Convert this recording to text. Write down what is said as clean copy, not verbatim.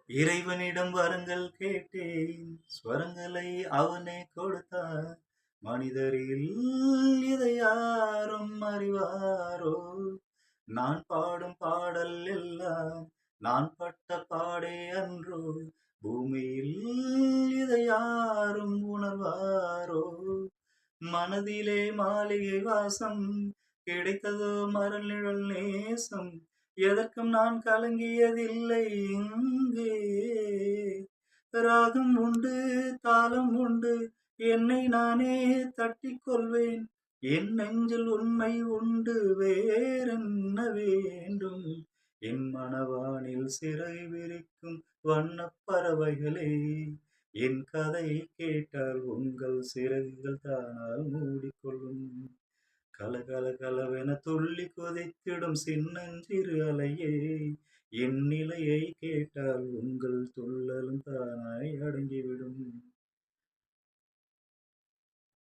இறைவனிடம் வரங்கள் கேட்டேன், ஸ்வரங்களை அவனே கொடுத்தார். மனிதரில் இதை யாரும் அறிவாரோ? நான் பாடும் பாடல் எல்லாம் நான் பட்ட பாடே அன்றோ? பூமியில் இதை யாரும் உணர்வாரோ? மனதிலே மாளிகை வாசம், கிடைத்ததோ மரல் நிழல் நேசம். எதற்கும் நான் கலங்கியதில்லை இங்கே. ராகம் உண்டு, தாளம் உண்டு, என்னை நானே தட்டிக் கொள்வேன். என் நெஞ்சில் உண்மை உண்டு, வேறென்ன வேண்டும்? என் மனவானில் சிறை விரிக்கும் வண்ணப் பறவைகளே, என் கதை கேட்டால் உங்கள் சிறகுகள் தானால் மூடிக்கொள்ளும். கலகல கலவென துள்ளி குதித்திடும் சின்னஞ்சிறு அலையே, என் நிலையை கேட்டால் உங்கள் துள்ளலும் தானாய் அடங்கிவிடும்.